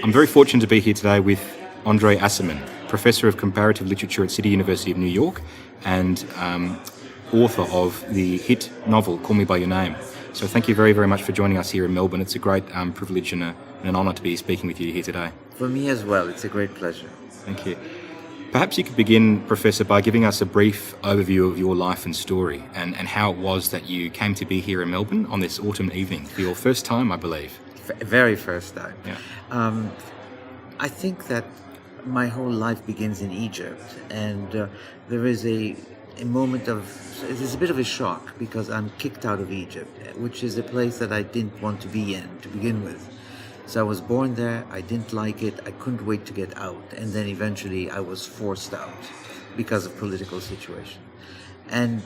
I'm very fortunate to be here today with André Aciman, Professor of Comparative Literature at City University of New York and author of the hit novel Call Me By Your Name. So thank you very, very much for joining us here in Melbourne. It's a great privilege and an honour to be speaking with you here today. For me as well, it's a great pleasure. Thank you. Perhaps you could begin, Professor, by giving us a brief overview of your life and story and how it was that you came to be here in Melbourne on this autumn evening for your first time, I believe. Very first time. Yeah. I think that my whole life begins in Egypt, and there is a moment of, there's a bit of a shock because I'm kicked out of Egypt, which is a place that I didn't want to be in to begin with. So I was born there, I didn't like it, I couldn't wait to get out, and then eventually I was forced out because of political situation. And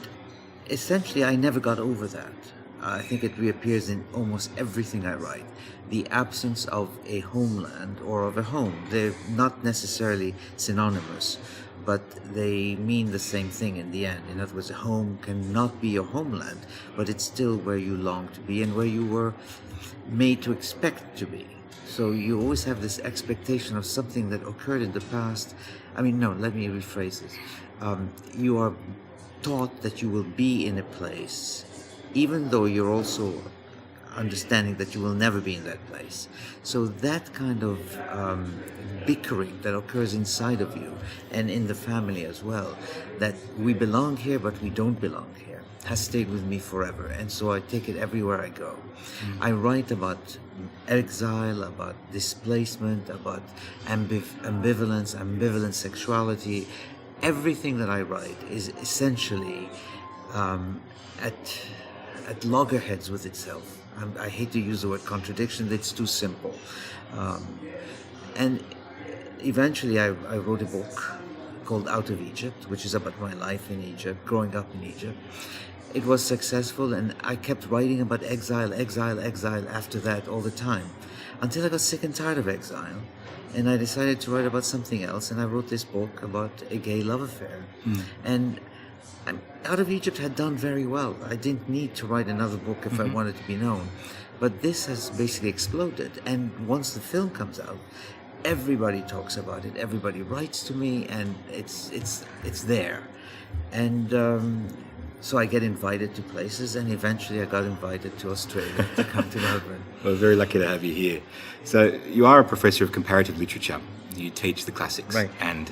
essentially I never got over that. I think it reappears in almost everything I write. The absence of a homeland or of a home. They're not necessarily synonymous, but they mean the same thing in the end. In other words, a home cannot be your homeland, but it's still where you long to be and where you were made to expect to be. So you always have this expectation of something that occurred in the past. I mean, no, let me rephrase this. You are taught that you will be in a place, even though you're also understanding that you will never be in that place. So that kind of bickering that occurs inside of you and in the family as well, that we belong here but we don't belong here, has stayed with me forever, and so I take it everywhere I go. I write about exile, about displacement, about ambivalence, ambivalent sexuality. Everything that I write is essentially at loggerheads with itself. I hate to use the word contradiction, it's too simple. And eventually I wrote a book called Out of Egypt, which is about my life in Egypt, growing up in Egypt. It was successful, and I kept writing about exile after that all the time, until I got sick and tired of exile, and I decided to write about something else, and I wrote this book about a gay love affair. And Out of Egypt had done very well. I didn't need to write another book if I wanted to be known. But this has basically exploded, and once the film comes out, everybody talks about it, everybody writes to me, and it's there. And so I get invited to places, and eventually I got invited to Australia to come to Melbourne. Well, very lucky to have you here. So you are a professor of comparative literature. You teach the classics, right, and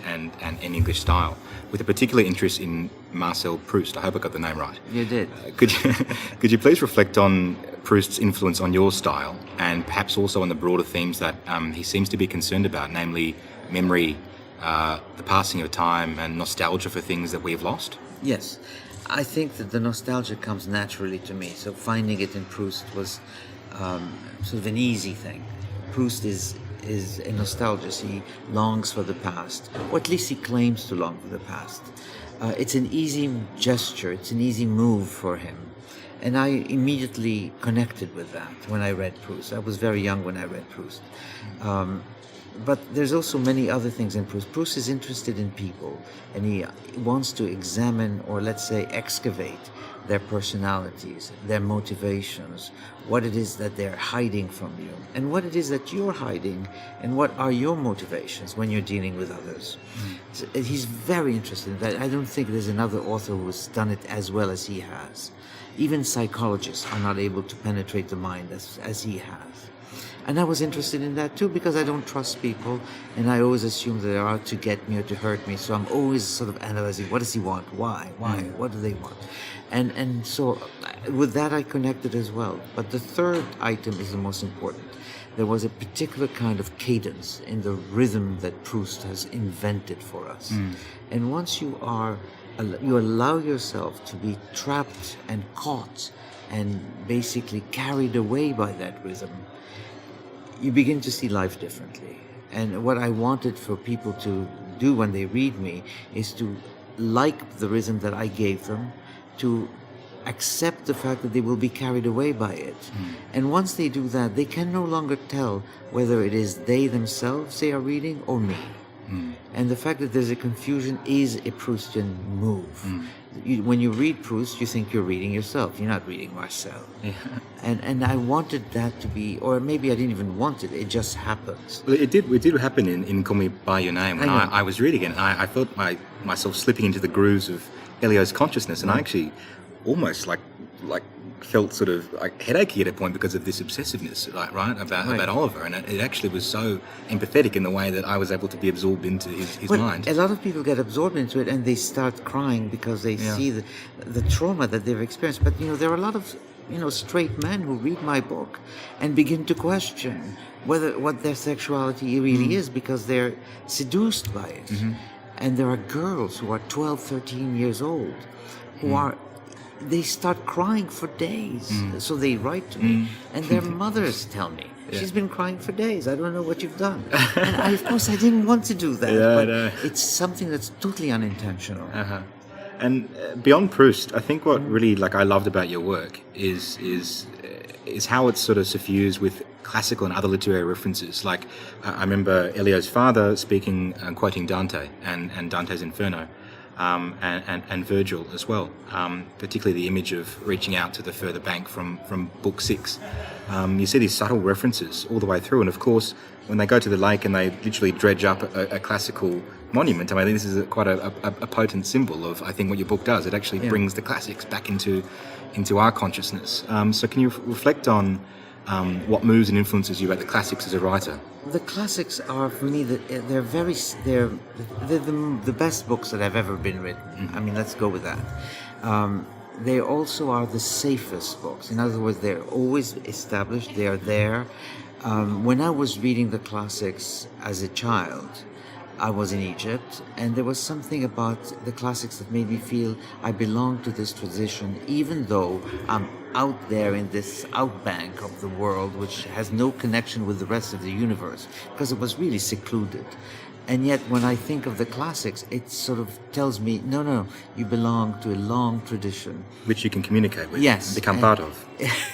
English style, with a particular interest in Marcel Proust. I hope I got the name right. You did. Could you please reflect on Proust's influence on your style, and perhaps also on the broader themes that he seems to be concerned about, namely memory, the passing of time, and nostalgia for things that we've lost? Yes. I think that the nostalgia comes naturally to me, so finding it in Proust was sort of an easy thing. Proust is a nostalgist. He longs for the past, or at least he claims to long for the past. It's an easy gesture, it's an easy move for him. And I immediately connected with that when I read Proust. I was very young when I read Proust. But there's also many other things in Proust. Proust is interested in people, and he wants to examine, or let's say excavate, their personalities, their motivations, what it is that they're hiding from you, and what it is that you're hiding, and what are your motivations when you're dealing with others. So he's very interested in that. I don't think there's another author who's done it as well as he has. Even psychologists are not able to penetrate the mind as he has. And I was interested in that too, because I don't trust people, and I always assume that they're out to get me or to hurt me. So I'm always sort of analyzing, what does he want? Why? What do they want? And so with that I connected as well. But the third item is the most important. There was a particular kind of cadence in the rhythm that Proust has invented for us. And once you allow yourself to be trapped and caught and basically carried away by that rhythm, you begin to see life differently. And what I wanted for people to do when they read me is to like the rhythm that I gave them, to accept the fact that they will be carried away by it. And once they do that, they can no longer tell whether it is they themselves they are reading or me. And the fact that there's a confusion is a Proustian move. When you read Proust, you think you're reading yourself. You're not reading Marcel. Yeah. And I wanted that to be, or maybe I didn't even want it. It just happens. Well, it did happen in Call Me By Your Name when I was reading it. And I felt myself slipping into the grooves of Elio's consciousness, and I actually almost like felt sort of like headachy at a point because of this obsessiveness, right, about Oliver, and it actually was so empathetic in the way that I was able to be absorbed into his mind. A lot of people get absorbed into it and they start crying because they see the trauma that they've experienced. But there are a lot of straight men who read my book and begin to question what their sexuality really is because they're seduced by it. And there are girls who are 12, 13 years old who they start crying for days. So they write to me, and their mothers tell me, she's been crying for days. I don't know what you've done. And of course, I didn't want to do that, but it's something that's totally unintentional. And beyond Proust, I think what really I loved about your work is how it's sort of suffused with classical and other literary references. Like I remember Elio's father speaking, quoting Dante and Dante's Inferno. And Virgil as well, particularly the image of reaching out to the further bank from Book 6. You see these subtle references all the way through, and of course, when they go to the lake and they literally dredge up a classical monument, I mean, this is quite a potent symbol of, I think, what your book does. It actually brings the classics back into our consciousness. So can you reflect on what moves and influences you about the classics as a writer? The classics are, for me, they're the best books that have ever been written. I mean, let's go with that. They also are the safest books. In other words, they're always established. They are there. When I was reading the classics as a child, I was in Egypt, and there was something about the classics that made me feel I belong to this tradition, even though I'm out there in this outbank of the world, which has no connection with the rest of the universe, because it was really secluded. And yet, when I think of the classics, it sort of tells me, no, you belong to a long tradition. Which you can communicate with, yes, and become part of.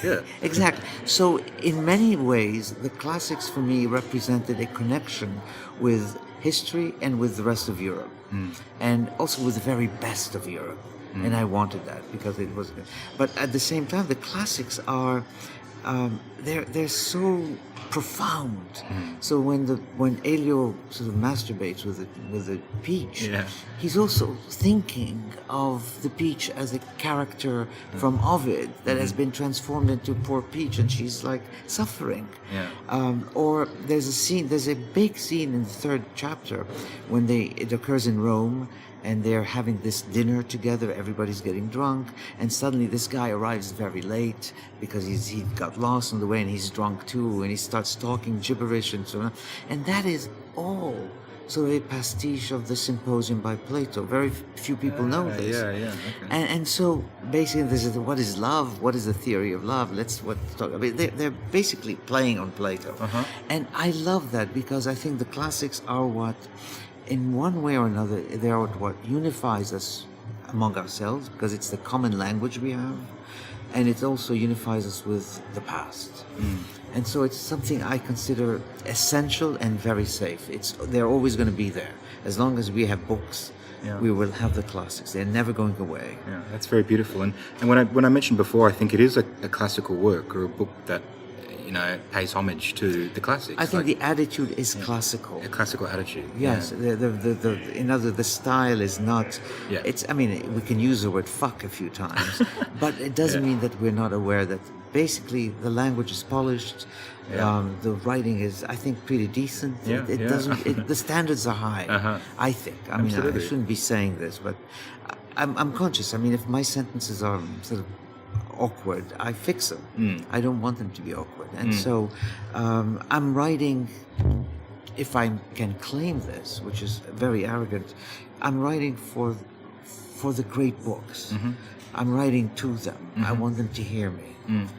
Yeah. Exactly. So, in many ways, the classics for me represented a connection with history and with the rest of Europe, and also with the very best of Europe. And I wanted that because it was good. But at the same time, the classics are they're so profound. So when Elio sort of masturbates with the peach, he's also thinking of the peach as a character from Ovid that has been transformed into poor peach, and she's like suffering. Or there's a big scene in the third chapter when it occurs in Rome, and they're having this dinner together, everybody's getting drunk, and suddenly this guy arrives very late because he got lost on the way, and he's drunk too, and he starts talking gibberish and so on. And that is all sort of a pastiche of the Symposium by Plato. Very few people know this. Okay. And so basically this is what is love, what is the theory of love, talk. I mean, they're basically playing on Plato. And I love that because I think the classics are what, in one way or another, they are what unifies us among ourselves, because it's the common language we have, and it also unifies us with the past. And so it's something I consider essential and very safe. They're always going to be there. As long as we have books, we will have the classics. They're never going away. Yeah, that's very beautiful. And when I mentioned before, I think it is a classical work, or a book that pays homage to the classics. I think the attitude is classical. A classical attitude. Yes, the style is not. It's. I mean, we can use the word "fuck" a few times, but it doesn't mean that we're not aware that basically the language is polished. The writing is, I think, pretty decent. It doesn't. The standards are high. I think. I mean, I shouldn't be saying this, but I'm conscious. I mean, if my sentences are sort of awkward, I fix them. I don't want them to be awkward. And so I'm writing, if I can claim this, which is very arrogant, I'm writing for the great books. I'm writing to them. I want them to hear me.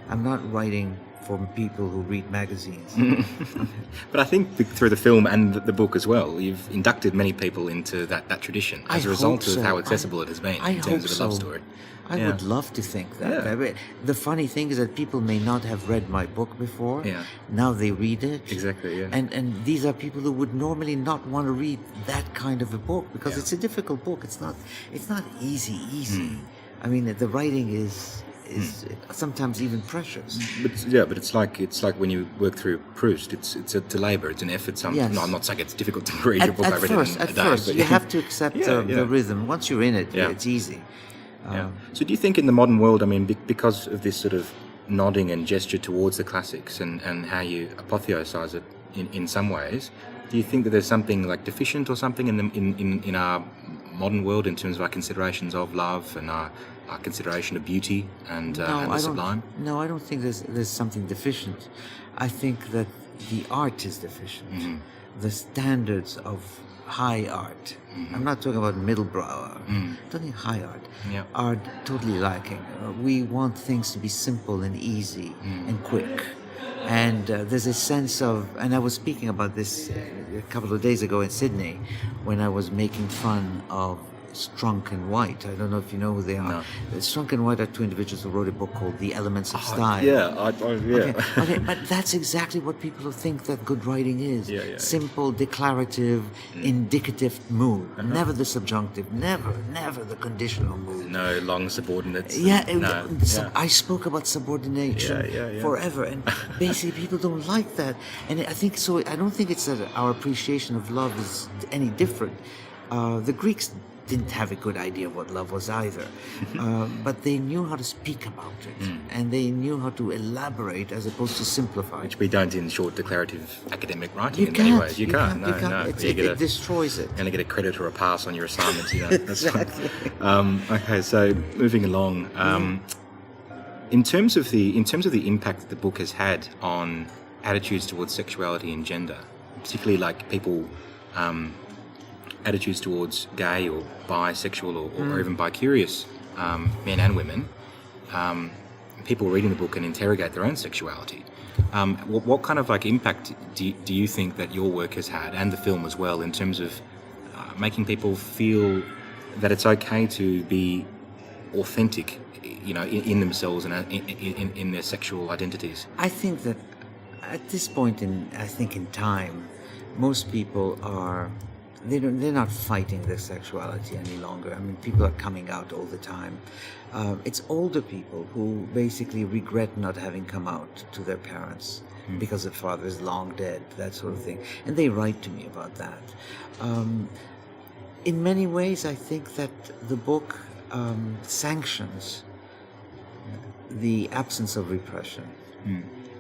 I'm not writing for people who read magazines. But I think through the film and the book as well, you've inducted many people into that tradition as a result of how accessible it has been in terms of a love story. I would love to think that. Yeah. I mean, the funny thing is that people may not have read my book before. Yeah. Now they read it. Exactly, yeah. And these are people who would normally not want to read that kind of a book because it's a difficult book. It's not easy. I mean, the writing is sometimes even precious. But it's like when you work through Proust. It's a labour. It's an effort. Yes. No, I'm not saying it's difficult to read your book. At I've read it in a day. first, But you have to accept the rhythm. Once you're in it, it's easy. So do you think in the modern world, I mean, because of this sort of nodding and gesture towards the classics and how you apotheosize it in some ways, do you think that there's something like deficient or something in our modern world in terms of our considerations of love and our consideration of beauty and the sublime? No, I don't think there's something deficient. I think that the art is deficient. The standards of high art, I'm not talking about middlebrow art, I'm talking high art, are totally lacking. We want things to be simple and easy and quick. And there's a sense of, and I was speaking about this a couple of days ago in Sydney when I was making fun of Strunk and White. I don't know if you know who they are. No. Strunk and White are two individuals who wrote a book called The Elements of Style. Okay, but that's exactly what people think that good writing is. Simple, declarative, indicative mood. Never the subjunctive. Never the conditional mood. No long subordinates. I spoke about subordination forever, and basically people don't like that. And I think so. I don't think it's that our appreciation of love is any different. The Greeks didn't have a good idea of what love was either, but they knew how to speak about it, and they knew how to elaborate as opposed to simplify. Which we don't in short declarative academic writing in many ways. You can't. It destroys it. You're going to get a credit or a pass on your assignments. That's exactly. Okay, so moving along. In terms of the impact that the book has had on attitudes towards sexuality and gender, particularly like people. Attitudes towards gay or bisexual or even bi-curious men and women, people reading the book can interrogate their own sexuality. What kind of like impact do you think that your work has had, and the film as well, in terms of making people feel that it's okay to be authentic, in themselves and in their sexual identities? I think that at this point in time, most people are. They're not fighting their sexuality any longer. I mean, people are coming out all the time. It's older people who basically regret not having come out to their parents because their father is long dead, that sort of thing. And they write to me about that. In many ways, I think that the book sanctions the absence of repression.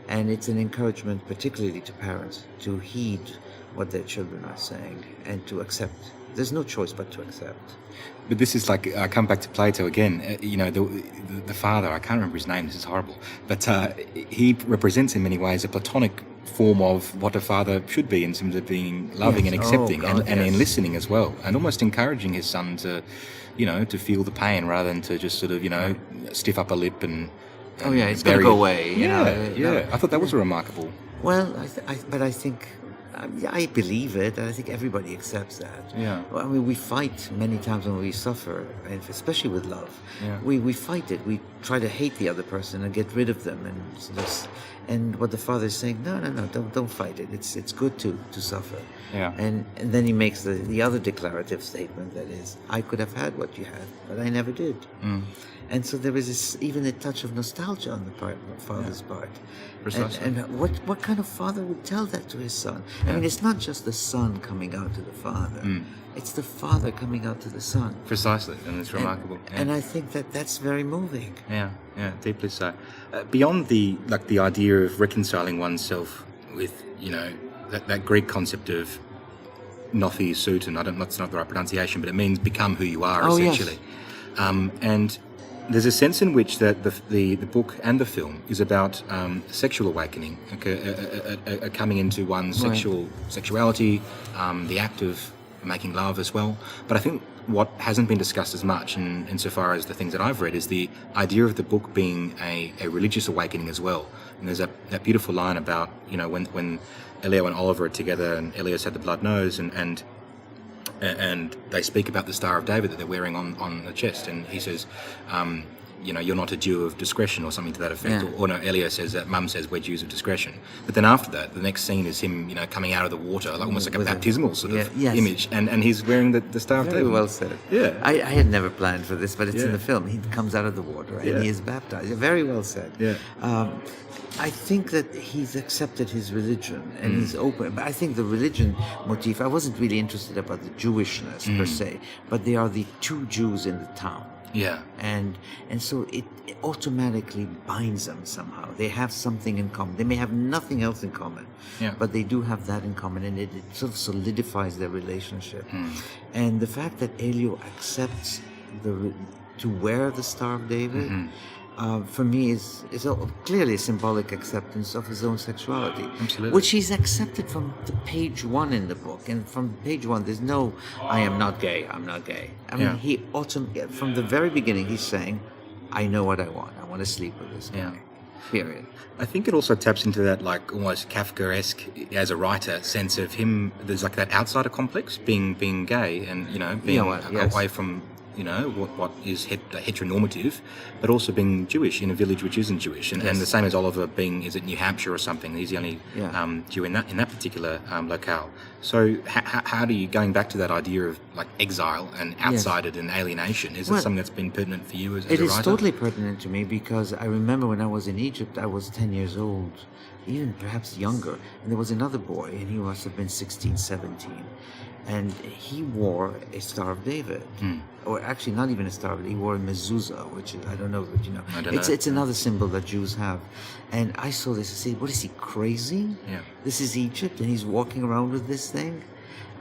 And it's an encouragement, particularly to parents, to heed what their children are saying and to accept. There's no choice but to accept. But this is like, I come back to Plato again. The father, I can't remember his name, this is horrible, but he represents in many ways a platonic form of what a father should be in terms of being loving and accepting and in listening as well, and almost encouraging his son to feel the pain rather than to just sort of, stiff up a lip and it's going to go away. I thought that was remarkable. Well, but I think I believe it, and I think everybody accepts that. I mean, we fight many times when we suffer, and especially with love. We fight it. We try to hate the other person and get rid of them, and what the father is saying, no, don't fight it. It's good to suffer. And then he makes the other declarative statement, that is, I could have had what you had, but I never did. And so there is even a touch of nostalgia on the father's part. Precisely. And what kind of father would tell that to his son? I mean, it's not just the son coming out to the father. It's the father coming out to the son. Precisely, and it's remarkable. And I think that's very moving. Deeply so. Beyond the idea of reconciling oneself with, that Greek concept of nothi suton, that's not the right pronunciation, but it means become who you are, essentially. And there's a sense in which that the book and the film is about sexual awakening, coming into one's sexuality, the act of making love as well. But I think what hasn't been discussed as much, insofar as the things that I've read, is the idea of the book being a religious awakening as well. And there's that beautiful line about, when Elio and Oliver are together and Elios had the blood nose and and they speak about the Star of David that they're wearing on the chest, and he says, you're not a Jew of discretion or something to that effect. Yeah. Or no, Elio says that Mum says we're Jews of discretion. But then after that, the next scene is him, coming out of the water, like almost like a baptismal sort of image, and he's wearing the Star of David. Very well said. Yeah. I had never planned for this, but it's in the film. He comes out of the water and he is baptized. Very well said. Yeah. I think that he's accepted his religion and he's open. But I think the religion motif, I wasn't really interested about the Jewishness per se, but they are the two Jews in the town. Yeah. And so it automatically binds them somehow. They have something in common. They may have nothing else in common, but they do have that in common, and it sort of solidifies their relationship. And the fact that Elio accepts to wear the Star of David, for me is clearly a symbolic acceptance of his own sexuality. Absolutely. Which he's accepted from the page 1 in the book. And from page 1, there's no, I am not gay, I'm not gay. I mean, from the very beginning, he's saying, I know what I want. I want to sleep with this guy. Period. I think it also taps into that, like, almost Kafkaesque, as a writer, sense of him. There's like that outsider complex, being gay, and being away from what is heteronormative, but also being Jewish in a village which isn't Jewish, and the same as Oliver being, is it New Hampshire or something? He's the only Jew in that particular locale. So how do you, going back to that idea of like exile and outsider and alienation, is it something that's been pertinent for you as a writer? It is totally pertinent to me, because I remember when I was in Egypt, I was 10 years old, even perhaps younger, and there was another boy, and he must have been 16, 17. And he wore a Star of David, or actually not even a Star of David. He wore a mezuzah, which is, I don't know, but I don't know. It's another symbol that Jews have. And I saw this and said, "What is he, crazy? Yeah. This is Egypt, and he's walking around with this thing."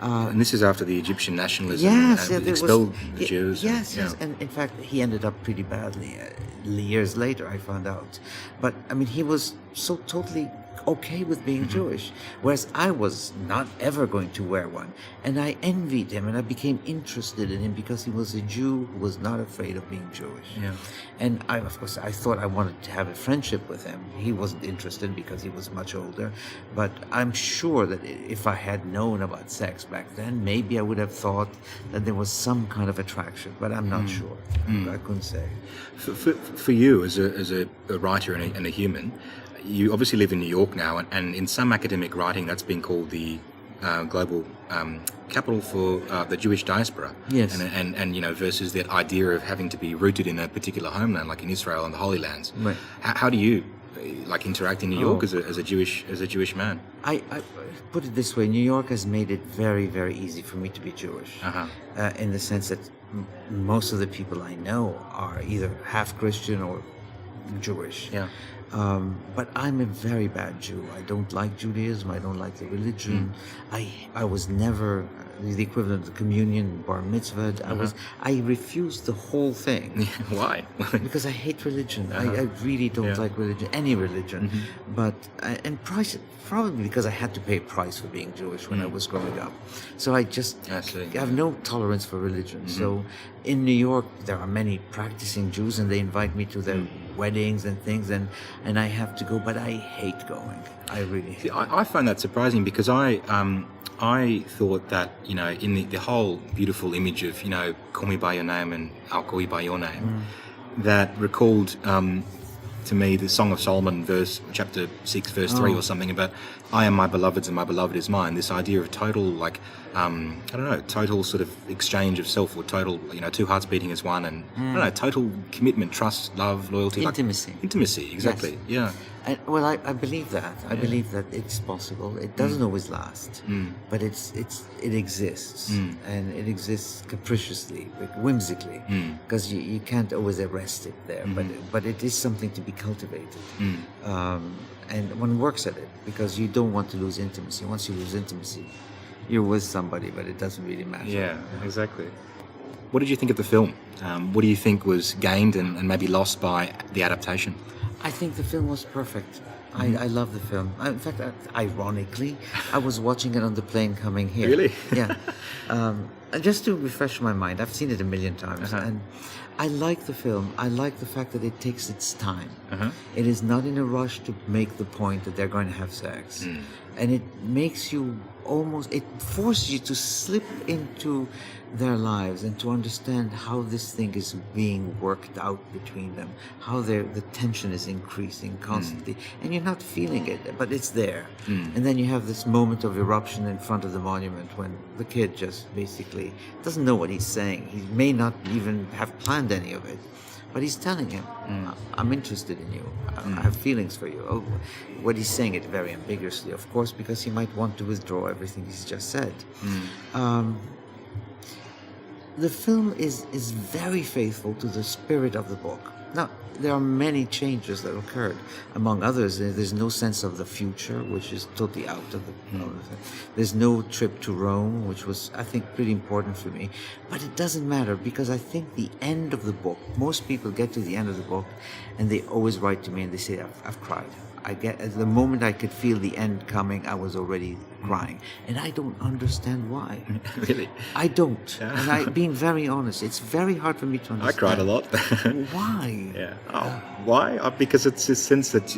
And this is after the Egyptian nationalism expelled the Jews. Yes. And in fact, he ended up pretty badly. Years later, I found out. But I mean, he was so totally okay with being Jewish, whereas I was not ever going to wear one. And I envied him, and I became interested in him because he was a Jew who was not afraid of being Jewish. Yeah. And I thought I wanted to have a friendship with him. He wasn't interested because he was much older, but I'm sure that if I had known about sex back then, maybe I would have thought that there was some kind of attraction, but I'm not sure. I couldn't say. For you as a writer and a human, you obviously live in New York now, and in some academic writing that's been called the global capital for the Jewish diaspora. Yes. And versus that idea of having to be rooted in a particular homeland, like in Israel and the Holy Lands. Right. How do you interact in New York as a Jewish man? I put it this way: New York has made it very, very easy for me to be Jewish, in the sense that most of the people I know are either half Christian or Jewish. Yeah. But I'm a very bad Jew. I don't like Judaism. I don't like the religion. I was never the equivalent of communion, bar mitzvah. I refused the whole thing. Why? Because I hate religion. I really don't like religion, any religion. But probably because I had to pay a price for being Jewish when I was growing up. So I have no tolerance for religion. So in New York, there are many practicing Jews, and they invite me to their weddings and things, and I have to go, but I hate going. I really hate. I find that surprising, because I thought that in the whole beautiful image of call me by your name and I'll call you by your name, that recalled to me the Song of Solomon, chapter 6, verse 3 or something, about I am my beloved's and my beloved is mine. This idea of total, total sort of exchange of self, or total, two hearts beating as one, and total commitment, trust, love, loyalty, intimacy, exactly. Yes. Yeah. I believe that. I believe that it's possible. It doesn't always last, but it exists, and it exists capriciously, whimsically, because you can't always arrest it there. But it is something to be cultivated, and one works at it, because you don't want to lose intimacy. Once you lose intimacy, you're with somebody, but it doesn't really matter. Yeah, exactly. What did you think of the film? What do you think was gained and maybe lost by the adaptation? I think the film was perfect. I love the film. In fact, ironically, I was watching it on the plane coming here. Really? Yeah. Just to refresh my mind, I've seen it a million times, and I like the film. I like the fact that it takes its time. It is not in a rush to make the point that they're going to have sex, and it makes you almost, it forces you to slip into their lives and to understand how this thing is being worked out between them, how the tension is increasing constantly, and you're not feeling it, but it's there. And then you have this moment of eruption in front of the monument when the kid just basically doesn't know what he's saying. He may not even have planned any of it, but he's telling him, I'm interested in you. I have feelings for you. Oh, what he's saying it very ambiguously, of course, because he might want to withdraw everything he's just said. The film is very faithful to the spirit of the book. Now, there are many changes that occurred. Among others, there's no sense of the future, which is totally out of the... There's no trip to Rome, which was, I think, pretty important for me. But it doesn't matter, because I think the end of the book, most people get to the end of the book, and they always write to me and they say, I've cried. At the moment I could feel the end coming, I was already crying. And I don't understand why. Really? I don't. And being very honest, it's very hard for me to understand. I cried a lot. Why? Yeah. Oh, why? Because it's a sense that,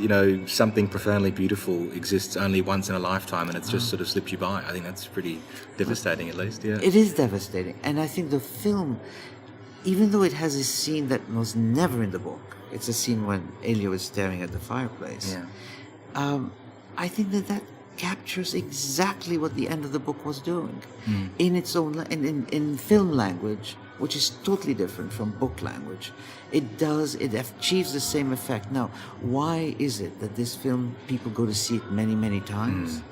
something profoundly beautiful exists only once in a lifetime, and it's just sort of slipped you by. I think that's pretty devastating, at least, yeah. It is devastating. And I think the film, even though it has a scene that was never in the book, it's a scene when Elio is staring at the fireplace. Yeah. I think that captures exactly what the end of the book was doing in its own in film language, which is totally different from book language. It achieves the same effect. Now, why is it that this film people go to see it many, many times?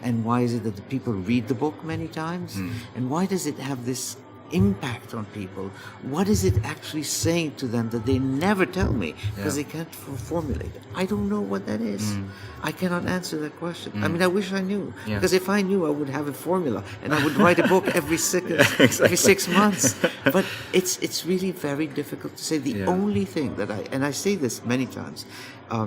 And why is it that the people read the book many times? And why does it have this impact on people? What is it actually saying to them that they never tell me because they can't formulate it? I don't know what that is. I cannot answer that question. I mean, I wish I knew, because if I knew, I would have a formula and I would write a book every 6 months. But it's really very difficult to say. The only thing that I say this many times,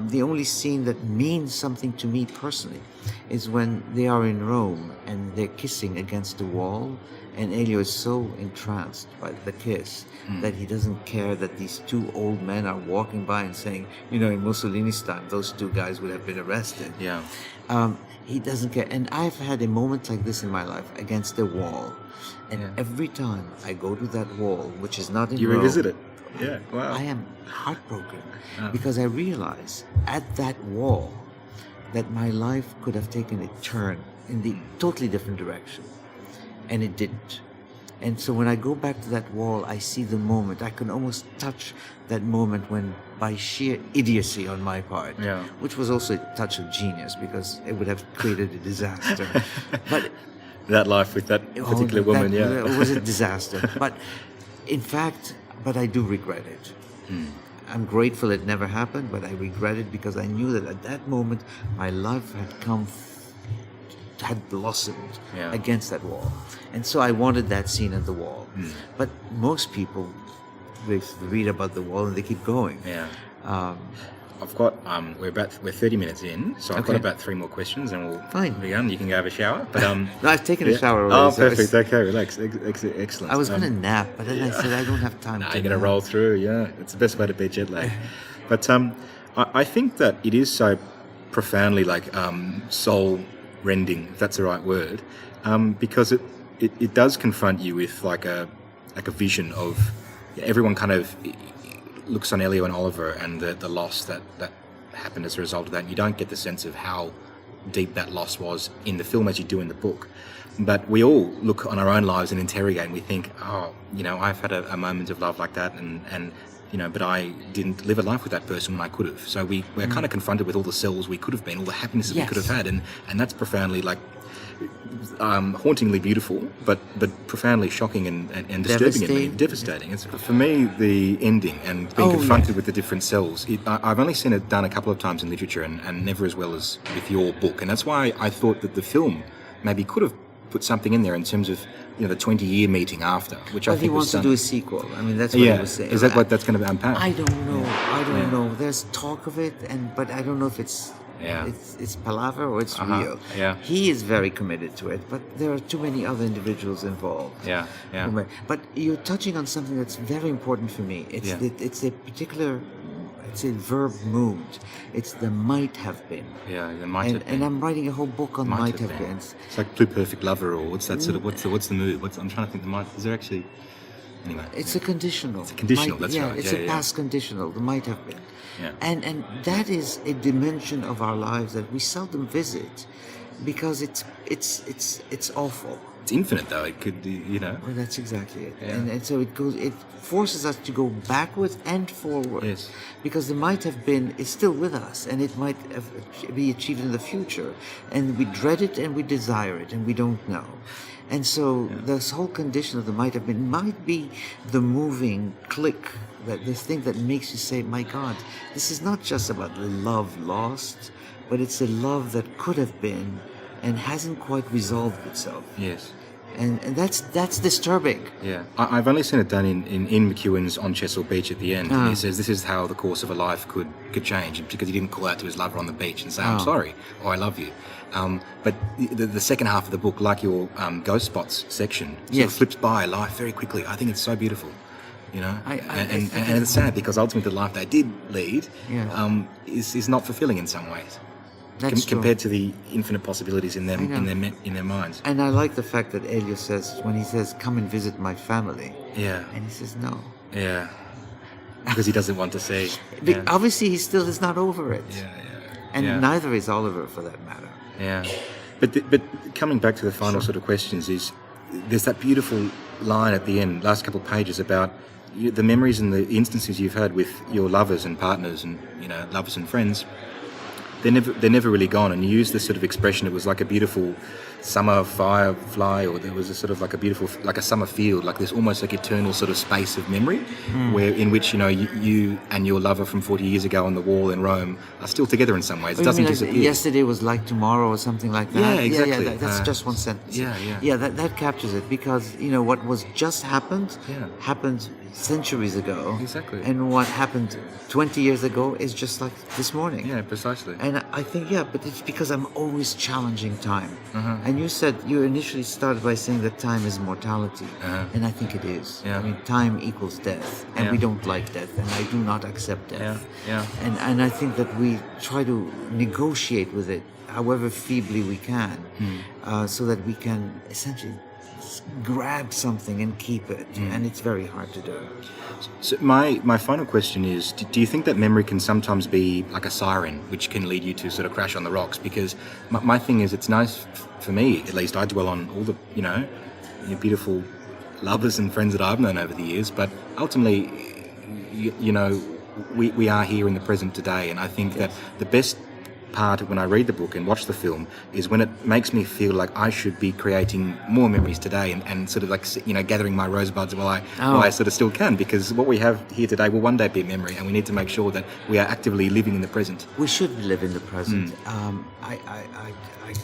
the only scene that means something to me personally is when they are in Rome and they're kissing against the wall, and Elio is so entranced by the kiss that he doesn't care that these two old men are walking by and saying, in Mussolini's time, those two guys would have been arrested. Yeah. He doesn't care. And I've had a moment like this in my life against a wall. And every time I go to that wall, which is not in You Rome, revisit it. Yeah, wow. I am heartbroken because I realize at that wall that my life could have taken a turn in the totally different direction. And it didn't. And so when I go back to that wall, I see the moment. I can almost touch that moment when, by sheer idiocy on my part, which was also a touch of genius because it would have created a disaster. But that life with that particular woman, it was a disaster. But in fact, I do regret it. I'm grateful it never happened, but I regret it because I knew that at that moment my life had blossomed against that wall. And so I wanted that scene at the wall. But most people, they read about the wall and they keep going. I've got we're 30 minutes in, so I've got about 3 more questions, and we'll be done. You can go have a shower. But no, I've taken a shower already. Oh, perfect. Okay, relax. Excellent. I was going to nap, but then I said I don't have time. No, you're going to roll through. Yeah, it's the best way to beat jet lag. But I think that it is so profoundly soul rending, if that's the right word, because it does confront you with like a vision of everyone kind of looks on Elio and Oliver and the loss that happened as a result of that. And you don't get the sense of how deep that loss was in the film as you do in the book. But we all look on our own lives and interrogate, and we think, I've had a moment of love like that, and but I didn't live a life with that person when I could have. So we're kind of confronted with all the selves we could have been, all the happiness we could have had, and that's profoundly hauntingly beautiful, but profoundly shocking and disturbing, devastating. It's, for me, the ending and being confronted with the different selves. I've only seen it done a couple of times in literature, and never as well as with your book, and that's why I thought that the film maybe could have put something in there in terms of the 20-year meeting after, which I think he wants to do a sequel. I mean, that's what he was saying. Is that what that's going to unpack? I don't know. I don't know. There's talk of it, but I don't know if it's it's palaver or it's real. Yeah. He is very committed to it, but there are too many other individuals involved. Yeah. But you're touching on something that's very important for me. It's a particular it's a verb mood. It's the might have been. Yeah, there might have been. And I'm writing a whole book on might have been. It's like Blue Perfect Lover, or what's that sort of, what's the mood? I'm trying to think. Is there actually? Anyway, it's a conditional. It's a conditional. Might, that's right. It's a past conditional. The might have been. Yeah. And that is a dimension of our lives that we seldom visit, because it's awful. It's infinite, though. It could, Well, that's exactly it. Yeah. And so it forces us to go backwards and forward. Yes. Because the might have been is still with us, and it might be achieved in the future. And we dread it and we desire it, and we don't know. And so this whole condition of the might have been might be the moving click, that this thing that makes you say, my God, this is not just about the love lost, but it's a love that could have been and hasn't quite resolved itself. Yes. And that's disturbing. Yeah. I've only seen it done in McEwan's On Chesil Beach at the end. And he says this is how the course of a life could change, because he didn't call out to his lover on the beach and say, I'm sorry, or I love you. But the second half of the book, like your Ghost Spots section, sort of flips by life very quickly. I think it's so beautiful. And it's sad, because ultimately the life they did lead is not fulfilling in some ways. That's compared to the infinite possibilities in their minds. And I like the fact that Elias says, when he says, come and visit my family. Yeah. And he says, no. Yeah. Because he doesn't want to see. Obviously, he still is not over it. Yeah. And neither is Oliver, for that matter. Yeah. But coming back to the final sort of questions is, there's that beautiful line at the end, last couple of pages, about the memories and the instances you've had with your lovers and partners and, lovers and friends. They're never really gone. And you use this sort of expression, it was like a beautiful summer firefly, or there was a sort of like a beautiful, like a summer field, like this almost like eternal sort of space of memory, where in which, you and your lover from 40 years ago on the wall in Rome are still together in some ways. It doesn't disappear. Yesterday was like tomorrow, or something like that. Yeah, exactly. That's just one sentence. Yeah, that captures it, because, what was just happened centuries ago. Exactly. And what happened 20 years ago is just like this morning. Yeah, precisely. And I think, but it's because I'm always challenging time. And you said, you initially started by saying that time is mortality. And I think it is. Yeah. I mean, time equals death. And we don't like death. And I do not accept death. Yeah. And I think that we try to negotiate with it, however feebly we can, so that we can essentially grab something and keep it. And it's very hard to do. So my final question is, do you think that memory can sometimes be like a siren, which can lead you to sort of crash on the rocks? Because my thing is, it's nice, for me at least, I dwell on all the, beautiful lovers and friends that I've known over the years, but ultimately, we are here in the present today, and I think that the best part when I read the book and watch the film is when it makes me feel like I should be creating more memories today, and sort of like, gathering my rosebuds while I sort of still can, because what we have here today will one day be a memory, and we need to make sure that we are actively living in the present. We should live in the present.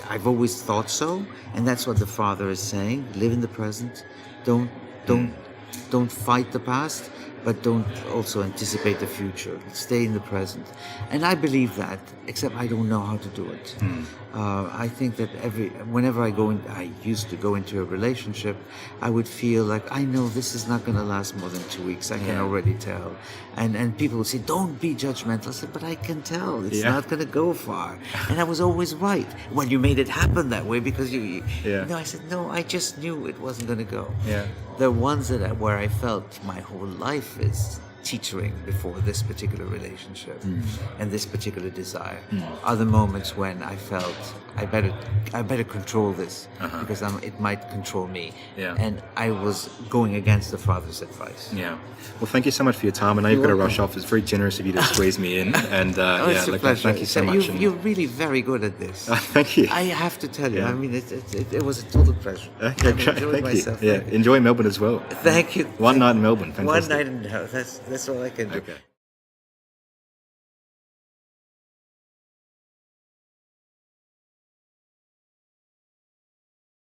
I've always thought so, and that's what the Father is saying. Live in the present. Don't fight the past, but don't also anticipate the future. Stay in the present. And I believe that, except I don't know how to do it. I think that whenever I used to go into a relationship, I would feel like, I know this is not going to last more than 2 weeks. I can already tell. And people would say, don't be judgmental. I said, but I can tell. It's not going to go far. And I was always right. Well, you made it happen that way because I said, no, I just knew it wasn't going to go. Yeah. The ones where I felt my whole life is teetering before this particular relationship and this particular desire are the moments when I felt I better control this because it might control me. Yeah. And I was going against the Father's advice. Yeah. Well, thank you so much for your time. I know you've got to rush off. It's very generous of you to squeeze me in. And It's a pleasure. Thank you so much. You're really very good at this. Thank you. I have to tell you. Yeah. I mean, it was a total pleasure. Okay, great. Enjoyed myself. You. Yeah. Enjoy Melbourne as well. Thank you. One night in Melbourne. Fantastic. One night in Melbourne. That's all I can do. Okay.